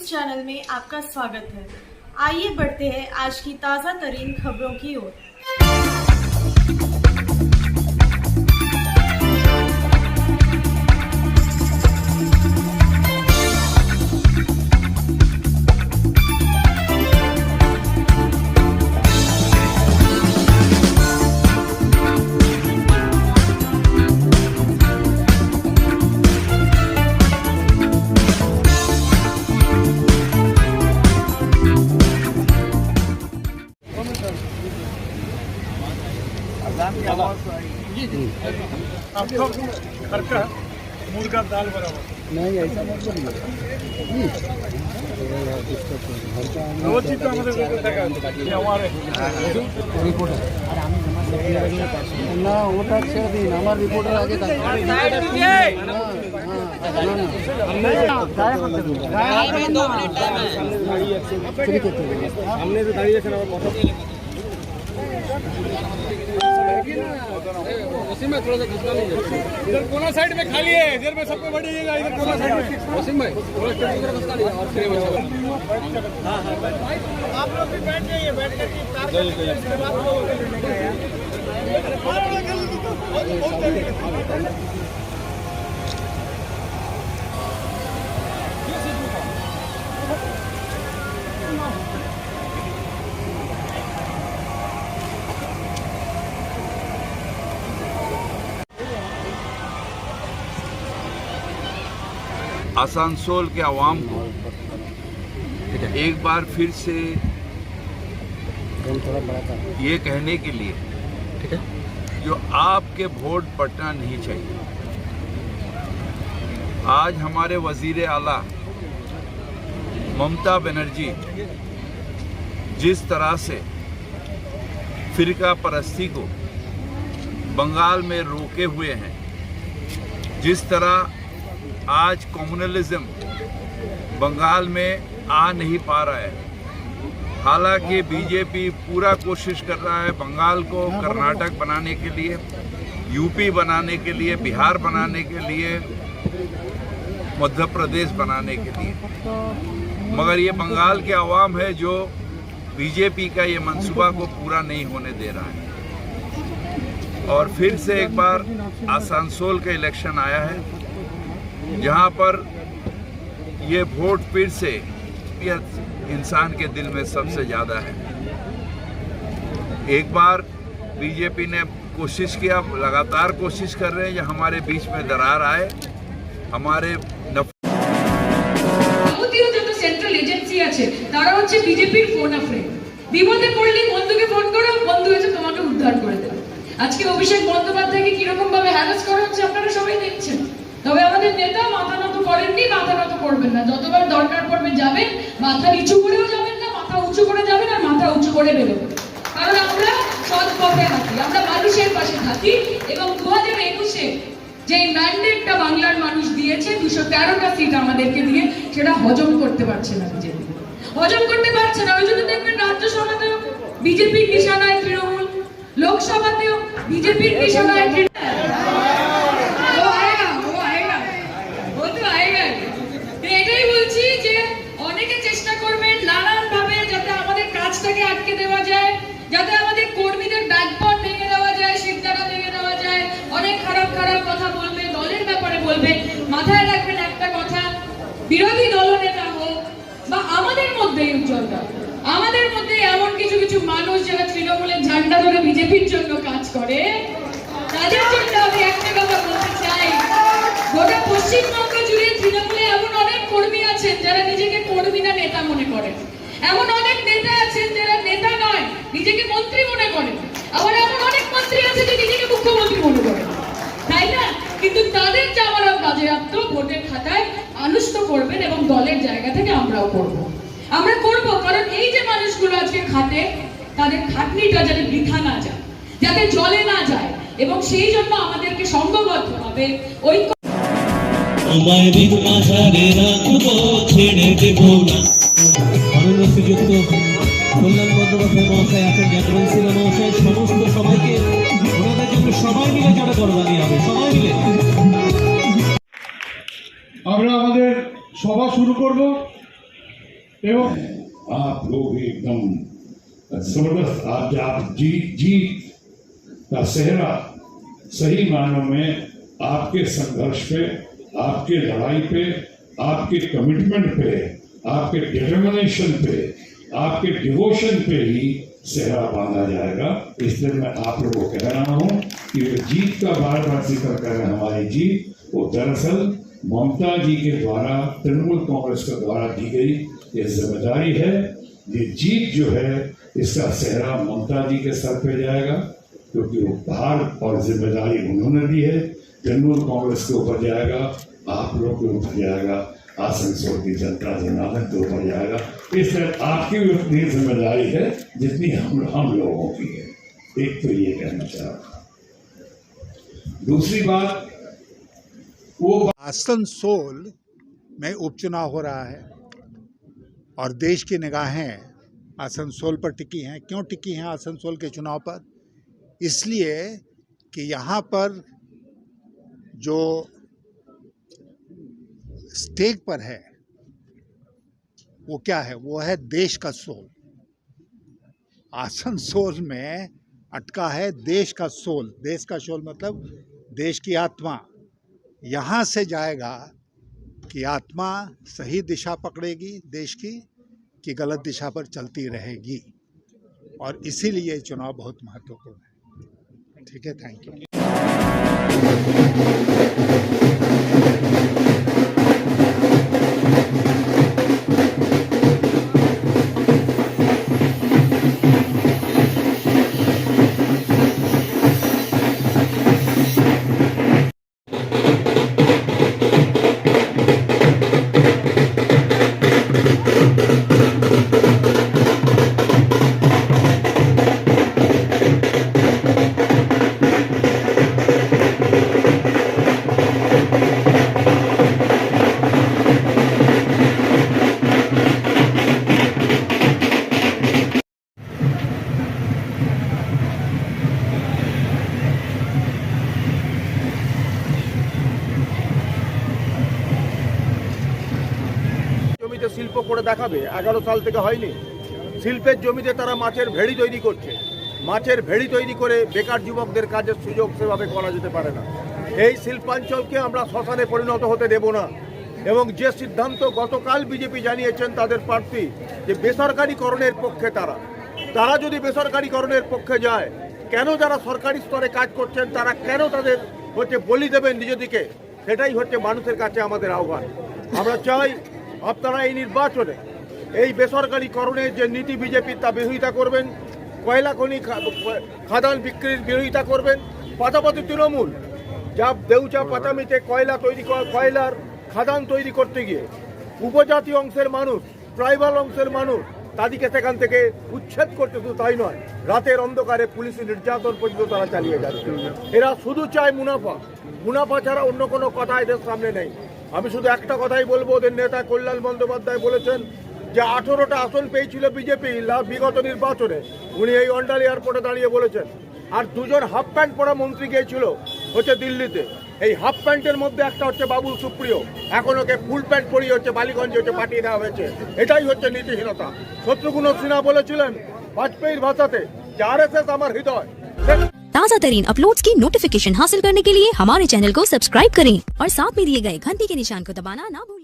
Channel में आपका स्वागत है। आइए बढ़ते हैं आज की ताज़ा तरीन खबरों की ओर। आपका घर का मुर्गा दाल बराबर नहीं ऐसा मत बोलिए वो चीज तो हमारे ये हमारे रिपोर्टर ना ওটা ছেড়ে দিন আমার রিপোর্টার আগে सामने से दाঁড়িয়ে আছেন আমার কথা वसीम भाई थोड़ा सा खिसका लीजिए इधर कोना साइड में खाली है इधर में सबको बढ़िएगा इधर कोना साइड में वसीम भाई थोड़ा स्टेज की तरफ खिसका लीजिए और फिर हां आप लोग भी बैठ जाइए बैठ कर के बात आसनसोल के आवाम को एक बार फिर से ये कहने के लिए जो आपके वोट पड़ना नहीं चाहिए। आज हमारे वजीर आला ममता बनर्जी जिस तरह से फिरका परस्ती को बंगाल में रोके हुए हैं, जिस तरह आज कम्युनलिज्म बंगाल में आ नहीं पा रहा है, हालांकि बीजेपी पूरा कोशिश कर रहा है बंगाल को कर्नाटक बनाने के लिए, यूपी बनाने के लिए, बिहार बनाने के लिए, मध्य प्रदेश बनाने के लिए, मगर ये बंगाल के अवाम है जो बीजेपी का ये मंसूबा को पूरा नहीं होने दे रहा है। और फिर से एक बार आसनसोल का इलेक्शन आया है जहां पर ये वोट फिर से इंसान के दिल में सबसे ज़्यादा है। एक बार बीजेपी ने कोशिश किया, लगातार कोशिश कर रहे हैं कि हमारे बीच में दरार आए, हमारे সেন্ট্রাল এজেন্সি আছে তারা হচ্ছে বিজেপির ফোন আ ফ্রেন্ড। বিপদে পড়লে বন্ধুকে ফোন করো, বন্ধু এসে তোমাকে উদ্ধার করে দেবে। আজকে অভিষেক বন্দ্যোপাধ্যায়কে কিরকম ভাবে হ্যারাস করা হচ্ছে আপনারা সবাই দেখছেন। তবে আমাদের নেতা মাথা নত করেননি, মাথা নত করবেন না। যতবার দরকার পড়বে যাবেন, মাথা নিচু করেও যাবেন না, মাথা উঁচু করে যাবেন আর মাথা উঁচু করে বেরোবেন। কারণ আমরা সৎ পথে থাকি, আমরা মানুষের পাশে থাকি এবং 2021-এ যে ম্যান্ডেটটা বাংলার মানুষ দিয়েছে 213টা সিট আমাদেরকে দিয়ে, সেটা হজম করতে পারছে না বিজেপি, হজম করতে পারছে না। ওই জন্য দেখবেন রাজ্যসভাতেও বিজেপির নিশানায় তৃণমূল, লোকসভাতেও বিজেপির নিশানায় এটাই বলছি যে অনেকে চেষ্টা করবেন নানান ভাবে যাতে আমাদের কাজটাকে আটকে দেওয়া যায়, যাতে আমাদের কর্মীদের ব্যাকবোন ভেঙে দেওয়া যায়, শিরদাঁড়া ভেঙে দেওয়া যায়, অনেক খারাপ খারাপ কথা বলবে, দলের ব্যাপারে বলবে। মাথায় রাখবেন একটা কথা, বিরোধী দলনেতা হোক বা আমাদের মধ্যেই উজ্জ্বলতা, আমাদের মধ্যে এমন কিছু কিছু মানুষ যারা তৃণমূলের ঝান্ডা ধরে বিজেপির জন্য কাজ করে, তাদের জন্য আমি একটা কথা বলতে চাই, গোটা পশ্চিমবঙ্গ জুড়ে তৃণমূলে এমন অনেক কর্মী আছেন যারা নিজেকে কর্মী না নেতা মনে করেন, এমন অনেক নেতা আছেন যারা নেতা নয় নিজেকে মন্ত্রী মনে করেন, আবার এমন অনেক মন্ত্রী আছে যে নিজেকে মুখ্যমন্ত্রী মনে করেন, তাই না? কিন্তু তাদের জামানত বাজেয়াপ্ত ভোটের খাতায় আনুষ্ট করবেন এবং দলের জায়গা থেকে আমরাও করব, আমরা করব। কারণ এই যে মানুষগুলো আজকে খাটে, তাদের খাটনিটা যাতে বৃথা না যায়, যাতে জলে না যায়, এবং সেই জন্য আমাদেরকে সংঘবদ্ধ হবে, ঐক্য কল্যাণ বন্দ্যোপাধ্যায় মহাশয় আছেন, জাগরণ সিংহ মহাশয়, সমস্ত সবাইকে ওনাদের জন্য সবাই মিলে জড়ো করবানি হবে, সবাই মিলে। আমরা আমাদের সভা শুরু করব। आप लोग एकदम जबरदस्त आज आप जीत का सेहरा सही मानों में आपके संघर्ष पे, आपके लड़ाई पे, आपके कमिटमेंट पे, आपके डिटर्मिनेशन पे, आपके डिवोशन पे ही सेहरा बांधा जाएगा। इसलिए मैं आप लोगों को कह रहा हूं कि वो जीत का बार बार जिक्र कर रहे हैं, हमारी जीत वो दरअसल ममता जी के द्वारा, तृणमूल कांग्रेस के द्वारा दी गई ये जिम्मेदारी है। ये जीत जो है इसका सेहरा ममता जी के सर पे जाएगा, क्योंकि वो भार और जिम्मेदारी उन्होंने दी है। तृणमूल कांग्रेस के ऊपर जाएगा, आप लोग के ऊपर जाएगा, आसनसोल की जनता जनार्दन के ऊपर जाएगा। इसलिए आपकी भी उतनी जिम्मेदारी है जितनी हम लोगों की है। एक तो ये कहना चाह रहा। दूसरी बात, वो आसनसोल में उपचुनाव हो रहा है और देश की निगाहें आसनसोल पर टिकी हैं। क्यों टिकी हैं आसनसोल के चुनाव पर? इसलिए कि यहाँ पर जो स्टेक पर है वो क्या है? वो है देश का सोल। आसनसोल में अटका है देश का सोल। देश का सोल मतलब देश की आत्मा। यहाँ से जाएगा कि आत्मा सही दिशा पकड़ेगी देश की कि गलत दिशा पर चलती रहेगी, और इसीलिए ये चुनाव बहुत महत्वपूर्ण है। ठीक है, थैंक यू। জমিতে শিল্প করে দেখাবে, 11 সাল থেকে হয়নি। শিল্পের জমিতে তারা মাছের ভেড়ি তৈরি করছে। মাছের ভেড়ি তৈরি করে বেকার যুবকদের কাজের সুযোগ সেভাবে করা যেতে পারে না। এই শিল্পাঞ্চলকে আমরা শ্মশানে পরিণত হতে দেব না। এবং যে সিদ্ধান্ত গতকাল বিজেপি জানিয়েছেন তাদের প্রার্থী যে বেসরকারিকরণের পক্ষে, তারা যদি বেসরকারিকরণের পক্ষে যায়, কেন যারা সরকারি স্তরে কাজ করছেন তারা কেন তাদের বলি দেবেন নিজেদিকে? সেটাই হচ্ছে মানুষের কাছে আমাদের আহ্বান। আমরা চাই আপনারা এই নির্বাচনে এই বেসরকারিকরণের যে নীতি বিজেপি তা বিরোধিতা করবেন, কয়লা খনি খাদান বিক্রির বিরোধিতা করবেন। পাশাপাশি তৃণমূল যা দেউচা পাতামিতে কয়লার খাদান তৈরি করতে গিয়ে উপজাতি অংশের মানুষ, ট্রাইবাল অংশের মানুষ তাদেরকে সেখান থেকে উচ্ছেদ করতে, শুধু তাই নয়, রাতের অন্ধকারে পুলিশি নির্যাতন পর্যন্ত তারা চালিয়ে যাচ্ছে। এরা শুধু চায় মুনাফা ছাড়া অন্য কোনো কথা এদের সামনে নেই। আমি শুধু একটা কথাই বলবো, ওদের নেতা কল্যাণ বন্দ্যোপাধ্যায় বলেছেন যে 18টা আসন পেয়েছিল বিজেপি বিগত নির্বাচনে। উনি এই অন্ডাল এয়ারপোর্টে দাঁড়িয়ে বলেছেন। আর দুজন হাফ প্যান্ট পরা মন্ত্রী গিয়েছিল হচ্ছে দিল্লিতে। এই হাফ প্যান্টের মধ্যে একটা হচ্ছে বাবুল সুপ্রিয়, এখন ওকে ফুল প্যান্ট পরিয়ে হচ্ছে বালিগঞ্জে হচ্ছে পাঠিয়ে দেওয়া হয়েছে। এটাই হচ্ছে নীতিহীনতা। শত্রুঘ্ন সিনহা বলেছিলেন वाजपेयी भाषाते कि आरएसएस हमारा हृदय। ताज़ा तरीन अपलोड्स की नोटिफिकेशन हासिल करने के लिए हमारे चैनल को सब्सक्राइब करें और साथ में दिए गए घंटी के निशान को दबाना ना भूलें।